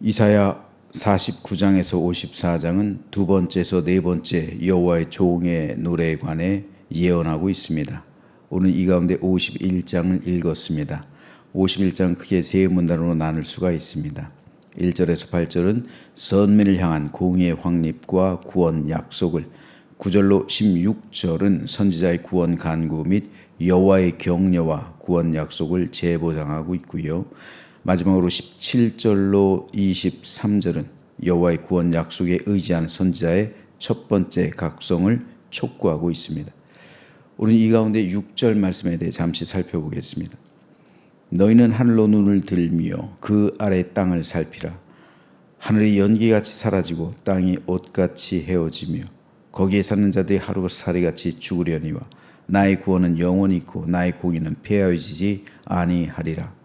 이사야 49장에서 54장은 두 번째에서 네 번째 여호와의 종의 노래에 관해 예언하고 있습니다. 오늘 이 가운데 51장을 읽었습니다. 51장은 크게 세 문단으로 나눌 수가 있습니다. 1절에서 8절은 선민을 향한 공의의 확립과 구원 약속을, 9절로 16절은 선지자의 구원 간구 및 여호와의 격려와 구원 약속을 재보장하고 있고요. 마지막으로 17절로 23절은 여호와의 구원 약속에 의지한 선지자의 첫 번째 각성을 촉구하고 있습니다. 오늘 이 가운데 6절 말씀에 대해 잠시 살펴보겠습니다. 너희는 하늘로 눈을 들며 그 아래 땅을 살피라. 하늘이 연기같이 사라지고 땅이 옷같이 헤어지며 거기에 사는 자들이 하루살이같이 죽으려니와 나의 구원은 영원히 있고 나의 공의는 폐하여지지 아니하리라.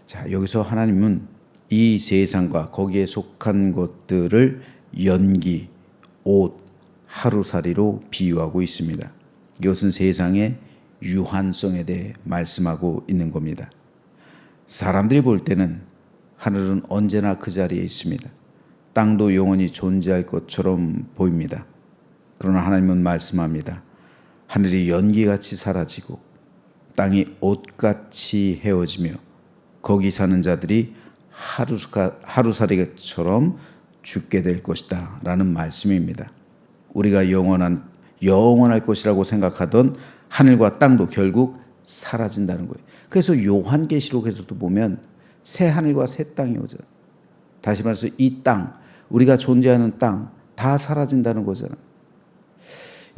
자, 여기서 하나님은 이 세상과 거기에 속한 것들을 연기, 옷, 하루살이로 비유하고 있습니다. 이것은 세상의 유한성에 대해 말씀하고 있는 겁니다. 사람들이 볼 때는 하늘은 언제나 그 자리에 있습니다. 땅도 영원히 존재할 것처럼 보입니다. 그러나 하나님은 말씀합니다. 하늘이 연기같이 사라지고 땅이 옷같이 헤어지며 거기 사는 자들이 하루살이처럼 죽게 될 것이다 라는 말씀입니다. 우리가 영원할 것이라고 생각하던 하늘과 땅도 결국 사라진다는 거예요. 그래서 요한계시록에서도 보면 새 하늘과 새 땅이 오잖아요. 다시 말해서 이 땅, 우리가 존재하는 땅 다 사라진다는 거잖아요.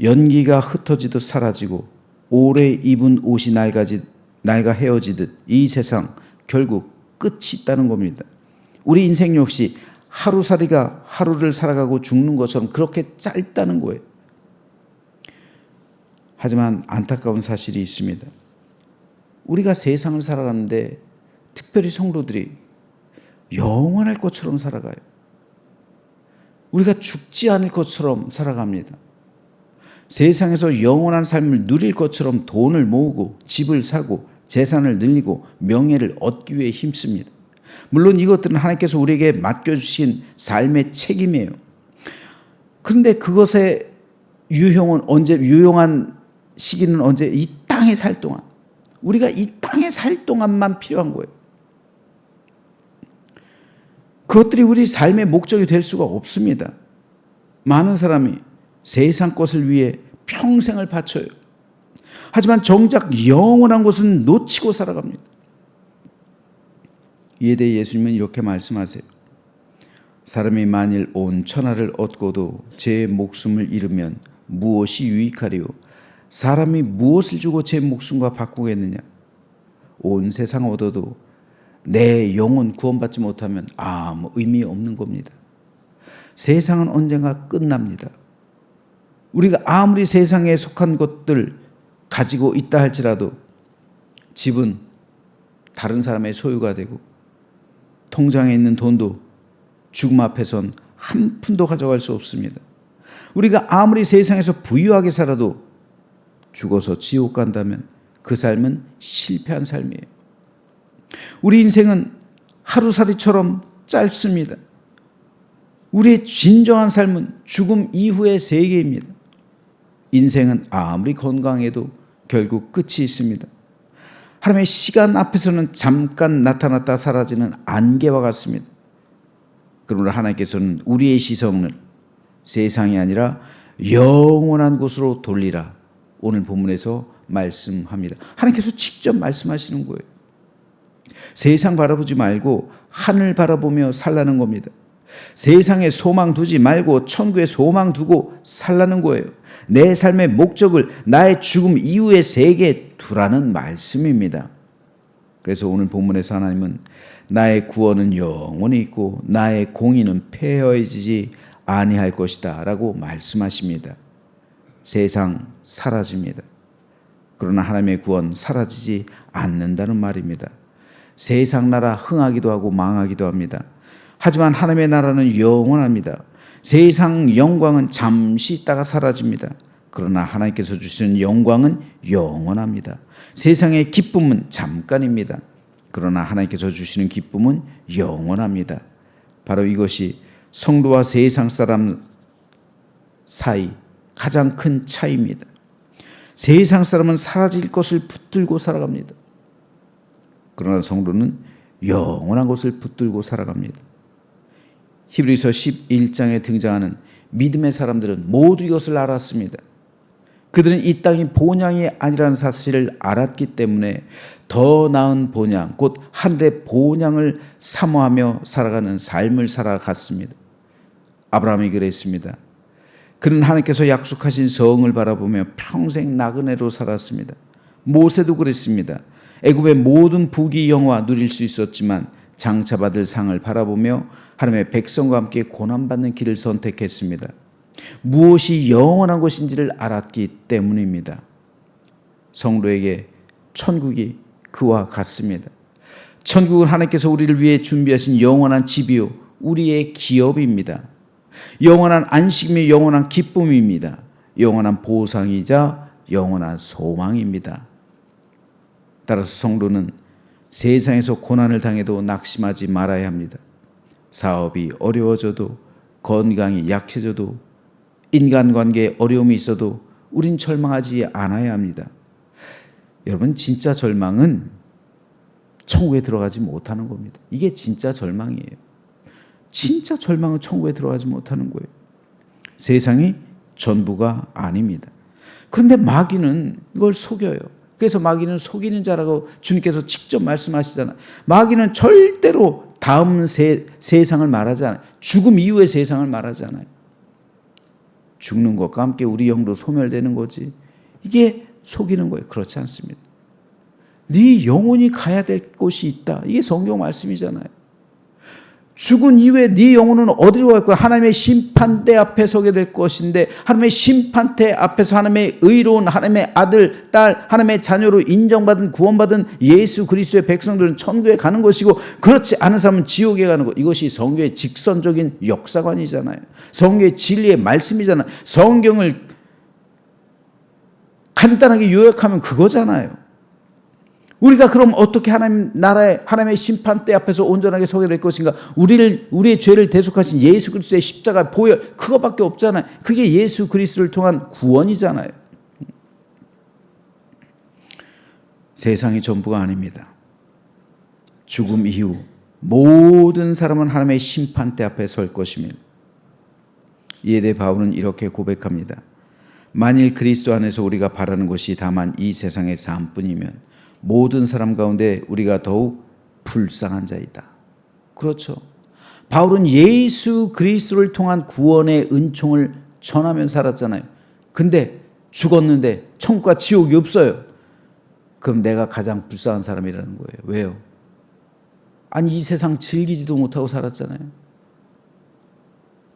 연기가 흩어지듯 사라지고 오래 입은 옷이 낡아 헤어지듯 이 세상 결국 끝이 있다는 겁니다. 우리 인생 역시 하루살이가 하루를 살아가고 죽는 것처럼 그렇게 짧다는 거예요. 하지만 안타까운 사실이 있습니다. 우리가 세상을 살아가는데 특별히 성도들이 영원할 것처럼 살아가요. 우리가 죽지 않을 것처럼 살아갑니다. 세상에서 영원한 삶을 누릴 것처럼 돈을 모으고 집을 사고 재산을 늘리고 명예를 얻기 위해 힘씁니다. 물론 이것들은 하나님께서 우리에게 맡겨주신 삶의 책임이에요. 그런데 그것의 유용한 시기는 언제? 이 땅에 살 동안. 우리가 이 땅에 살 동안만 필요한 거예요. 그것들이 우리 삶의 목적이 될 수가 없습니다. 많은 사람이 세상 것을 위해 평생을 바쳐요. 하지만 정작 영원한 것은 놓치고 살아갑니다. 이에 대해 예수님은 이렇게 말씀하세요. 사람이 만일 온 천하를 얻고도 제 목숨을 잃으면 무엇이 유익하리요? 사람이 무엇을 주고 제 목숨과 바꾸겠느냐? 온 세상 얻어도 내 영혼 구원받지 못하면 아무 의미 없는 겁니다. 세상은 언젠가 끝납니다. 우리가 아무리 세상에 속한 것들 가지고 있다 할지라도 집은 다른 사람의 소유가 되고 통장에 있는 돈도 죽음 앞에선 한 푼도 가져갈 수 없습니다. 우리가 아무리 세상에서 부유하게 살아도 죽어서 지옥 간다면 그 삶은 실패한 삶이에요. 우리 인생은 하루살이처럼 짧습니다. 우리의 진정한 삶은 죽음 이후의 세계입니다. 인생은 아무리 건강해도 결국 끝이 있습니다. 하나님의 시간 앞에서는 잠깐 나타났다 사라지는 안개와 같습니다. 그러나 하나님께서는 우리의 시선을 세상이 아니라 영원한 곳으로 돌리라. 오늘 본문에서 말씀합니다. 하나님께서 직접 말씀하시는 거예요. 세상 바라보지 말고 하늘 바라보며 살라는 겁니다. 세상에 소망 두지 말고 천국에 소망 두고 살라는 거예요. 내 삶의 목적을 나의 죽음 이후의 세계에 두라는 말씀입니다. 그래서 오늘 본문에서 하나님은 나의 구원은 영원히 있고 나의 공의는 폐허해지지 아니할 것이다 라고 말씀하십니다. 세상 사라집니다. 그러나 하나님의 구원 사라지지 않는다는 말입니다. 세상 나라 흥하기도 하고 망하기도 합니다. 하지만 하나님의 나라는 영원합니다. 세상 영광은 잠시 있다가 사라집니다. 그러나 하나님께서 주시는 영광은 영원합니다. 세상의 기쁨은 잠깐입니다. 그러나 하나님께서 주시는 기쁨은 영원합니다. 바로 이것이 성도와 세상 사람 사이 가장 큰 차이입니다. 세상 사람은 사라질 것을 붙들고 살아갑니다. 그러나 성도는 영원한 것을 붙들고 살아갑니다. 히브리서 11장에 등장하는 믿음의 사람들은 모두 이것을 알았습니다. 그들은 이 땅이 본향이 아니라는 사실을 알았기 때문에 더 나은 본향, 곧 하늘의 본향을 사모하며 살아가는 삶을 살아갔습니다. 아브라함이 그랬습니다. 그는 하나님께서 약속하신 성을 바라보며 평생 나그네로 살았습니다. 모세도 그랬습니다. 애굽의 모든 부귀 영화 누릴 수 있었지만 장차 받을 상을 바라보며 하나님의 백성과 함께 고난받는 길을 선택했습니다. 무엇이 영원한 것인지를 알았기 때문입니다. 성도에게 천국이 그와 같습니다. 천국은 하나님께서 우리를 위해 준비하신 영원한 집이요 우리의 기업입니다. 영원한 안식이며 영원한 기쁨입니다. 영원한 보상이자 영원한 소망입니다. 따라서 성도는 세상에서 고난을 당해도 낙심하지 말아야 합니다. 사업이 어려워져도, 건강이 약해져도, 인간관계에 어려움이 있어도 우린 절망하지 않아야 합니다. 여러분, 진짜 절망은 천국에 들어가지 못하는 겁니다. 이게 진짜 절망이에요. 진짜 절망은 천국에 들어가지 못하는 거예요. 세상이 전부가 아닙니다. 그런데 마귀는 이걸 속여요. 그래서 마귀는 속이는 자라고 주님께서 직접 말씀하시잖아요. 마귀는 절대로 다음 세상을 말하지 않아요. 죽음 이후의 세상을 말하지 않아요. 죽는 것과 함께 우리 영도 소멸되는 거지. 이게 속이는 거예요. 그렇지 않습니다. 네 영혼이 가야 될 곳이 있다. 이게 성경 말씀이잖아요. 죽은 이후에 네 영혼은 어디로 갈 거야? 하나님의 심판대 앞에 서게 될 것인데, 하나님의 심판대 앞에서 하나님의 의로운 하나님의 아들, 딸, 하나님의 자녀로 인정받은 구원받은 예수 그리스도의 백성들은 천국에 가는 것이고, 그렇지 않은 사람은 지옥에 가는 것. 이것이 성경의 직선적인 역사관이잖아요. 성경의 진리의 말씀이잖아요. 성경을 간단하게 요약하면 그거잖아요. 우리가 그럼 어떻게 하나님 나라의 하나님의 심판대 앞에서 온전하게 서게 될 것인가? 우리의 죄를 대속하신 예수 그리스도의 십자가 보혈, 그거밖에 없잖아요. 그게 예수 그리스도를 통한 구원이잖아요. 세상이 전부가 아닙니다. 죽음 이후 모든 사람은 하나님의 심판대 앞에 설 것입니다. 이에 대해 바울은 이렇게 고백합니다. 만일 그리스도 안에서 우리가 바라는 것이 다만 이 세상의 삶뿐이면 모든 사람 가운데 우리가 더욱 불쌍한 자이다. 그렇죠. 바울은 예수 그리스도를 통한 구원의 은총을 전하며 살았잖아요. 근데 죽었는데 천국과 지옥이 없어요. 그럼 내가 가장 불쌍한 사람이라는 거예요. 왜요? 아니, 이 세상 즐기지도 못하고 살았잖아요.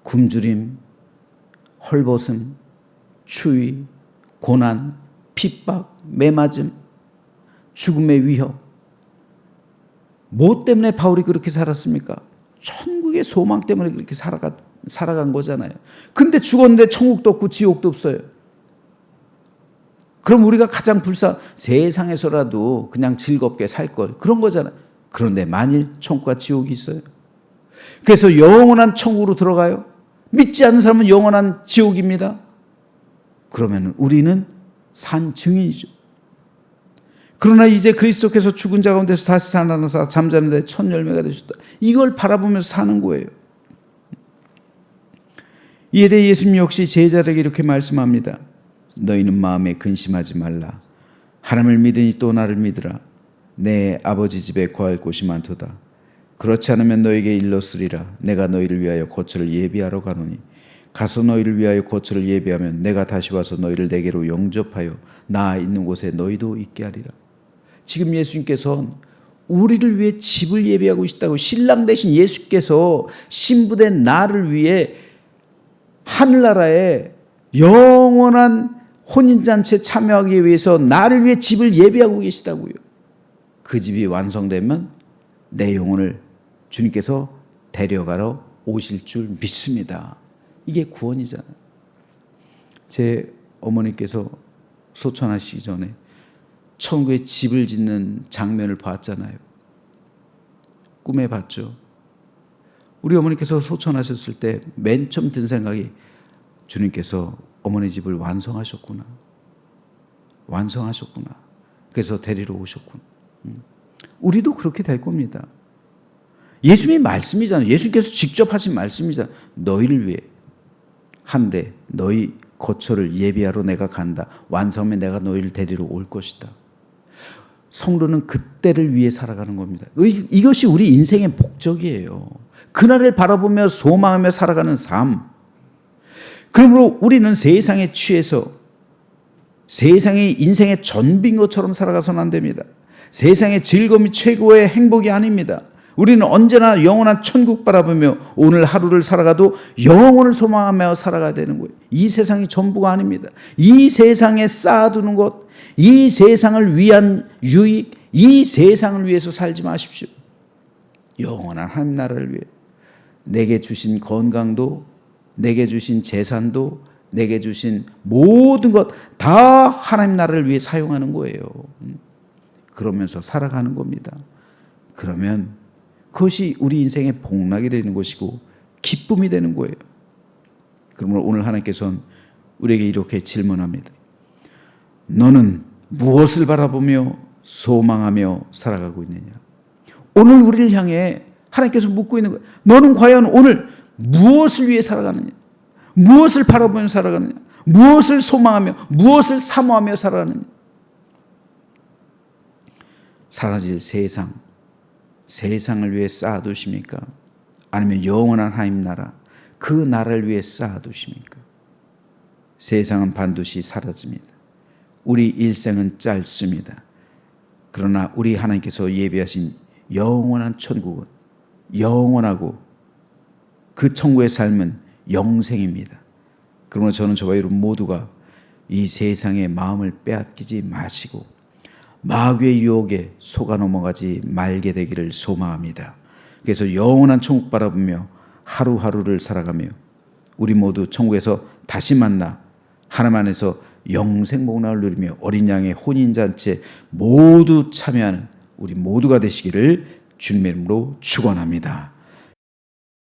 굶주림, 헐벗음, 추위, 고난, 핍박, 매맞음, 죽음의 위협. 뭐 때문에 바울이 그렇게 살았습니까? 천국의 소망 때문에 그렇게 살아간 거잖아요. 근데 죽었는데 천국도 없고 지옥도 없어요. 그럼 우리가 가장 세상에서라도 그냥 즐겁게 살 걸, 그런 거잖아요. 그런데 만일 천국과 지옥이 있어요. 그래서 영원한 천국으로 들어가요. 믿지 않는 사람은 영원한 지옥입니다. 그러면 우리는 산 증인이죠. 그러나 이제 그리스도께서 죽은 자 가운데서 다시 살아나사 잠자는데 첫 열매가 되셨다. 이걸 바라보면서 사는 거예요. 이에 대해 예수님 역시 제자들에게 이렇게 말씀합니다. 너희는 마음에 근심하지 말라. 하나님을 믿으니 또 나를 믿으라. 내 아버지 집에 거할 곳이 많도다. 그렇지 않으면 너에게 일렀으리라. 내가 너희를 위하여 거처를 예비하러 가노니 가서 너희를 위하여 거처를 예비하면 내가 다시 와서 너희를 내게로 영접하여 나 있는 곳에 너희도 있게 하리라. 지금 예수님께서는 우리를 위해 집을 예비하고 있다고, 신랑 되신 예수께서 신부된 나를 위해 하늘나라에 영원한 혼인잔치에 참여하기 위해서 나를 위해 집을 예비하고 계시다고요. 그 집이 완성되면 내 영혼을 주님께서 데려가러 오실 줄 믿습니다. 이게 구원이잖아요. 제 어머니께서 소천하시기 전에 천국에 집을 짓는 장면을 봤잖아요. 꿈에 봤죠. 우리 어머니께서 소천하셨을 때 맨 처음 든 생각이 주님께서 어머니 집을 완성하셨구나. 완성하셨구나. 그래서 데리러 오셨구나. 우리도 그렇게 될 겁니다. 예수님의 말씀이잖아요. 예수님께서 직접 하신 말씀이잖아요. 너희를 위해 하늘에 너희 거처를 예비하러 내가 간다. 완성하면 내가 너희를 데리러 올 것이다. 성도는 그때를 위해 살아가는 겁니다. 이것이 우리 인생의 목적이에요. 그날을 바라보며 소망하며 살아가는 삶. 그러므로 우리는 세상에 취해서 세상이 인생의 전부인 것처럼 살아가서는 안 됩니다. 세상의 즐거움이 최고의 행복이 아닙니다. 우리는 언제나 영원한 천국 바라보며 오늘 하루를 살아가도 영원을 소망하며 살아가야 되는 거예요. 이 세상이 전부가 아닙니다. 이 세상에 쌓아두는 것, 이 세상을 위한 유익, 이 세상을 위해서 살지 마십시오. 영원한 하나님 나라를 위해 내게 주신 건강도, 내게 주신 재산도, 내게 주신 모든 것 다 하나님 나라를 위해 사용하는 거예요. 그러면서 살아가는 겁니다. 그러면 그것이 우리 인생의 복락이 되는 것이고 기쁨이 되는 거예요. 그러므로 오늘 하나님께서는 우리에게 이렇게 질문합니다. 너는 무엇을 바라보며 소망하며 살아가고 있느냐? 오늘 우리를 향해 하나님께서 묻고 있는 거예요. 너는 과연 오늘 무엇을 위해 살아가느냐? 무엇을 바라보며 살아가느냐? 무엇을 소망하며 무엇을 사모하며 살아가느냐? 사라질 세상을 위해 쌓아두십니까? 아니면 영원한 하나님 나라, 그 나라를 위해 쌓아두십니까? 세상은 반드시 사라집니다. 우리 일생은 짧습니다. 그러나 우리 하나님께서 예비하신 영원한 천국은 영원하고 그 천국의 삶은 영생입니다. 그러므로 저는 저와 여러분 모두가 이 세상의 마음을 빼앗기지 마시고 마귀의 유혹에 속아 넘어가지 말게 되기를 소망합니다. 그래서 영원한 천국 바라보며 하루하루를 살아가며 우리 모두 천국에서 다시 만나 하나님 안에서 영생 복락을 누리며 어린 양의 혼인잔치에 모두 참여하는 우리 모두가 되시기를 주님의 이름으로 축원합니다.